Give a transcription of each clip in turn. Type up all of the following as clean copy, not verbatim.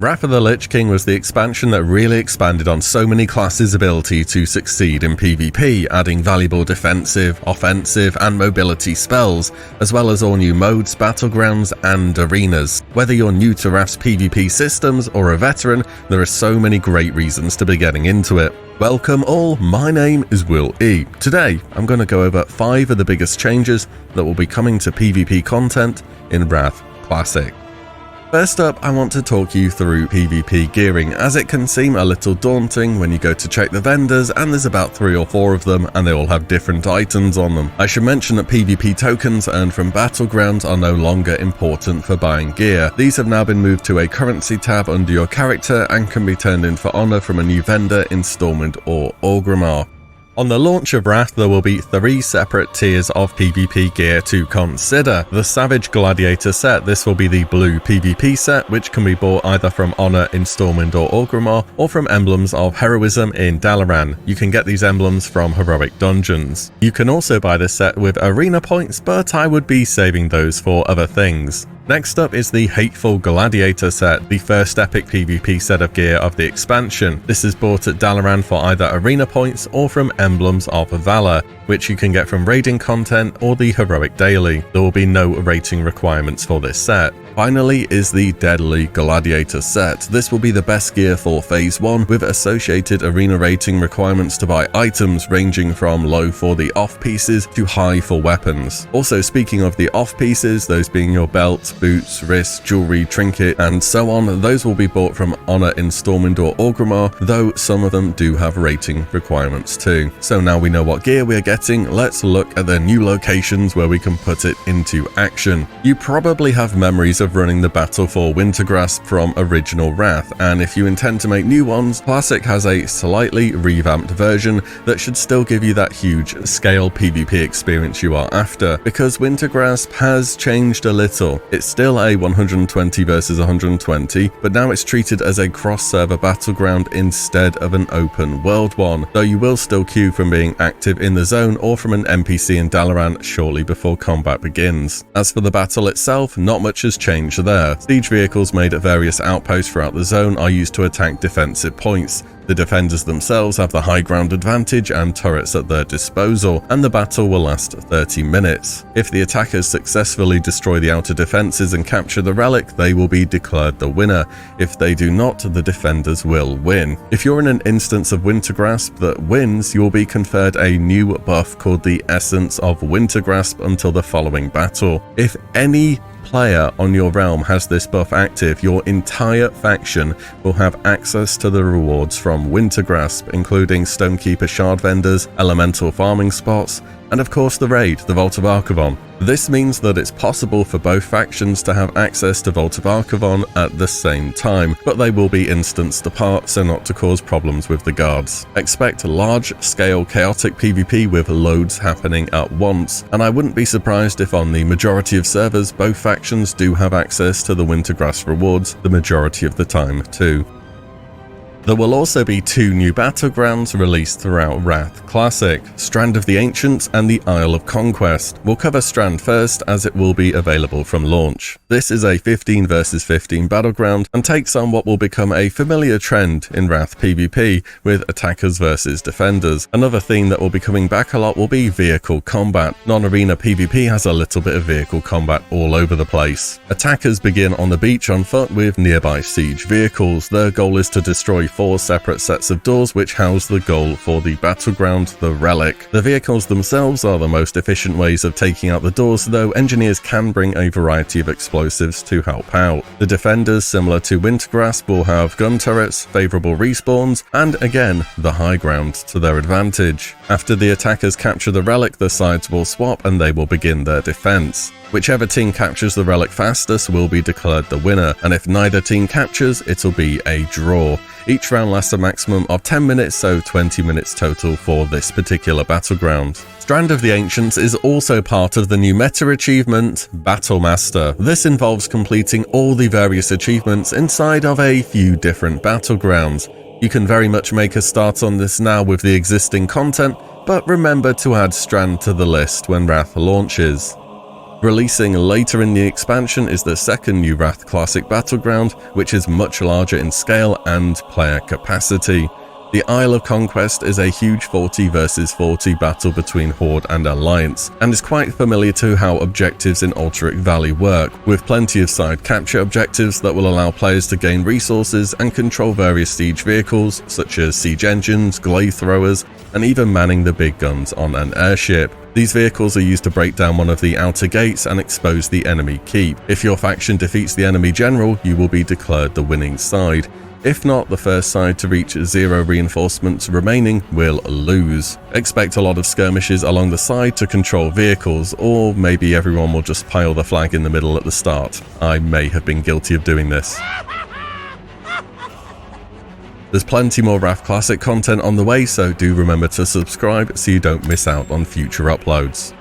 Wrath of the Lich King was the expansion that really expanded on so many classes' ability to succeed in PvP, adding valuable defensive, offensive, and mobility spells, as well as all new modes, battlegrounds, and arenas. Whether you're new to Wrath's PvP systems or a veteran, there are so many great reasons to be getting into it. Welcome all, my name is Will E. Today, I'm going to go over 5 of the biggest changes that will be coming to PvP content in Wrath Classic. First up, I want to talk you through PvP gearing, as it can seem a little daunting when you go to check the vendors and there's about 3 or 4 of them and they all have different items on them. I should mention that PvP tokens earned from Battlegrounds are no longer important for buying gear. These have now been moved to a currency tab under your character and can be turned in for honor from a new vendor, installment, or Orgrimmar. On the launch of Wrath, there will be 3 separate tiers of PvP gear to consider. The Savage Gladiator set, this will be the blue PvP set, which can be bought either from Honor, Installment, or Orgrimmar, or from Emblems of Heroism in Dalaran. You can get these emblems from Heroic Dungeons. You can also buy this set with Arena points, but I would be saving those for other things. Next up is the Hateful Gladiator set, the first epic PvP set of gear of the expansion. This is bought at Dalaran for either arena points or from Emblems of Valor, which you can get from raiding content or the Heroic Daily. There will be no rating requirements for this set. Finally is the Deadly Gladiator set. This will be the best gear for Phase 1 with associated arena rating requirements to buy items ranging from low for the off pieces to high for weapons. Also, speaking of the off pieces, those being your belt, boots, wrists, jewelry, trinket, and so on, those will be bought from Honor, Installment, or Orgrimmar, though some of them do have rating requirements too. So now we know what gear we are getting, let's look at the new locations where we can put it into action. You probably have memories of running the battle for Wintergrasp from original Wrath, and if you intend to make new ones, Classic has a slightly revamped version that should still give you that huge scale PvP experience you are after, because Wintergrasp has changed a little. It's still a 120 versus 120, but now it's treated as a cross-server battleground instead of an open world one, though you will still queue from being active in the zone or from an NPC in Dalaran shortly before combat begins. As for the battle itself, not much has changed there. Siege vehicles made at various outposts throughout the zone are used to attack defensive points. The defenders themselves have the high ground advantage and turrets at their disposal, and the battle will last 30 minutes. If the attackers successfully destroy the outer defenses and capture the relic, they will be declared the winner. If they do not, the defenders will win. If you're in an instance of Wintergrasp that wins, you will be conferred a new buff called the Essence of Wintergrasp until the following battle. If any player on your realm has this buff active, your entire faction will have access to the rewards from Wintergrasp, including Stonekeeper shard vendors, elemental farming spots, and of course the raid, the Vault of Archivon. This means that it's possible for both factions to have access to Vault of Archivon at the same time, but they will be instanced apart so not to cause problems with the guards. Expect large-scale chaotic PvP with loads happening at once, and I wouldn't be surprised if on the majority of servers both factions do have access to the Wintergrasp rewards the majority of the time too. There will also be 2 new battlegrounds released throughout Wrath Classic, Strand of the Ancients and the Isle of Conquest. We'll cover Strand first as it will be available from launch. This is a 15 versus 15 battleground and takes on what will become a familiar trend in Wrath PvP with attackers versus defenders. Another theme that will be coming back a lot will be vehicle combat. Non-arena PvP has a little bit of vehicle combat all over the place. Attackers begin on the beach on foot with nearby siege vehicles. Their goal is to destroy 4 separate sets of doors which house the goal for the battleground, the Relic. The vehicles themselves are the most efficient ways of taking out the doors, though engineers can bring a variety of explosives to help out. The defenders, similar to Wintergrasp, will have gun turrets, favourable respawns, and again, the high ground to their advantage. After the attackers capture the Relic, the sides will swap and they will begin their defence. Whichever team captures the Relic fastest will be declared the winner, and if neither team captures, it'll be a draw. Each round lasts a maximum of 10 minutes, so 20 minutes total for this particular battleground. Strand of the Ancients is also part of the new meta achievement, Battlemaster. This involves completing all the various achievements inside of a few different battlegrounds. You can very much make a start on this now with the existing content, but remember to add Strand to the list when Wrath launches. Releasing later in the expansion is the second new Wrath Classic Battleground, which is much larger in scale and player capacity. The Isle of Conquest is a huge 40 versus 40 battle between Horde and Alliance, and is quite familiar to how objectives in Alterac Valley work, with plenty of side capture objectives that will allow players to gain resources and control various siege vehicles, such as siege engines, glaive throwers, and even manning the big guns on an airship. These vehicles are used to break down one of the outer gates and expose the enemy keep. If your faction defeats the enemy general, you will be declared the winning side. If not, the first side to reach 0 reinforcements remaining will lose. Expect a lot of skirmishes along the side to control vehicles, or maybe everyone will just pile the flag in the middle at the start. I may have been guilty of doing this. There's plenty more Wrath Classic content on the way, so do remember to subscribe so you don't miss out on future uploads.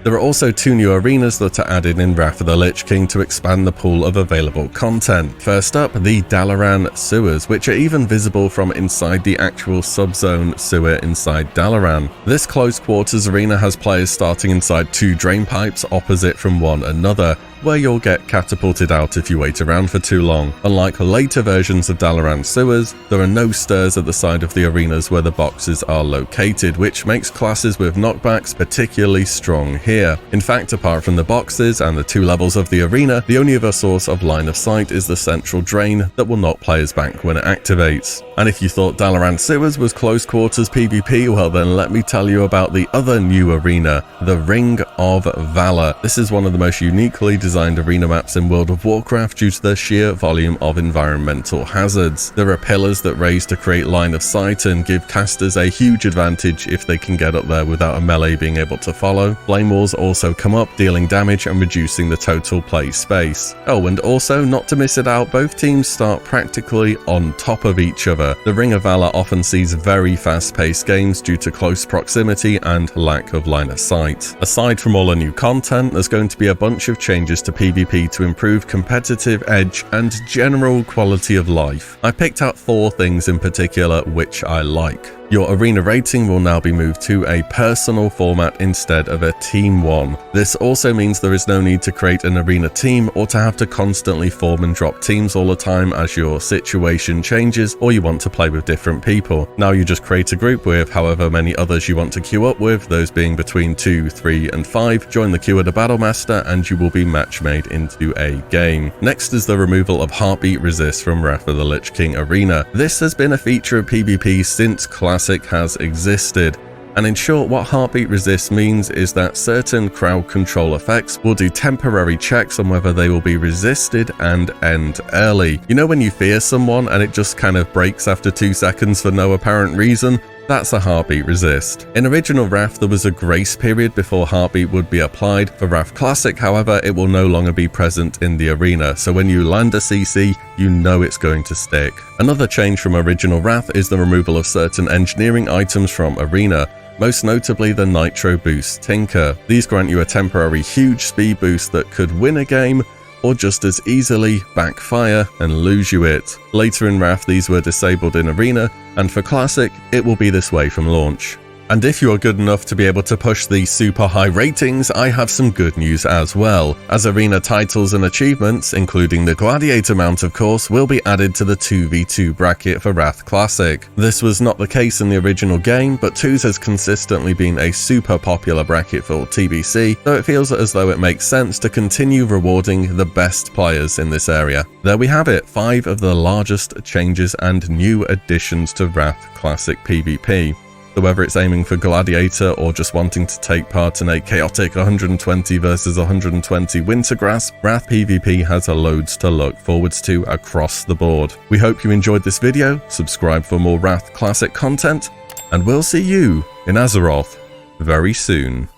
There are also 2 new arenas that are added in Wrath of the Lich King to expand the pool of available content. First up, the Dalaran sewers, which are even visible from inside the actual subzone sewer inside Dalaran. This close quarters arena has players starting inside 2 drain pipes opposite from one another, where you'll get catapulted out if you wait around for too long. Unlike later versions of Dalaran sewers, there are no stairs at the side of the arenas where the boxes are located, which makes classes with knockbacks particularly strong here. In fact, apart from the boxes and the 2 levels of the arena, the only other source of line of sight is the central drain that will knock players back when it activates. And if you thought Dalaran sewers was close quarters PvP, well then let me tell you about the other new arena, the Ring of Valor. This is one of the most uniquely designed arena maps in World of Warcraft due to the sheer volume of environmental hazards. There are pillars that raise to create line of sight and give casters a huge advantage if they can get up there without a melee being able to follow. Flame walls also come up, dealing damage and reducing the total play space. Oh, and also, not to miss it out, both teams start practically on top of each other. The Ring of Valor often sees very fast-paced games due to close proximity and lack of line of sight. Aside from all the new content, there's going to be a bunch of changes to PvP to improve competitive edge and general quality of life. I picked out 4 things in particular which I like. Your arena rating will now be moved to a personal format instead of a team one. This also means there is no need to create an arena team or to have to constantly form and drop teams all the time as your situation changes or you want to play with different people. Now you just create a group with however many others you want to queue up with, those being between 2, 3 and 5. Join the queue of the Battlemaster and you will be match made into a game. Next is the removal of Heartbeat Resist from Wrath of the Lich King Arena. This has been a feature of PvP since Classic has existed, and in short what Heartbeat Resist means is that certain crowd control effects will do temporary checks on whether they will be resisted and end early. You know when you fear someone and it just kind of breaks after 2 seconds for no apparent reason? That's a Heartbeat Resist. In original Wrath, there was a grace period before Heartbeat would be applied. For Wrath Classic, however, it will no longer be present in the arena, so when you land a CC, you know it's going to stick. Another change from original Wrath is the removal of certain engineering items from Arena, most notably the Nitro Boost Tinker. These grant you a temporary huge speed boost that could win a game, or just as easily backfire and lose you it. Later in Wrath, these were disabled in Arena, and for Classic, it will be this way from launch. And if you are good enough to be able to push the super high ratings, I have some good news as well, as Arena titles and achievements, including the Gladiator mount of course, will be added to the 2v2 bracket for Wrath Classic. This was not the case in the original game, but 2s has consistently been a super popular bracket for TBC, though it feels as though it makes sense to continue rewarding the best players in this area. There we have it, 5 of the largest changes and new additions to Wrath Classic PvP. So whether it's aiming for Gladiator or just wanting to take part in a chaotic 120 versus 120 Wintergrasp, Wrath PvP has a loads to look forwards to across the board. We hope you enjoyed this video, subscribe for more Wrath Classic content, and we'll see you in Azeroth very soon.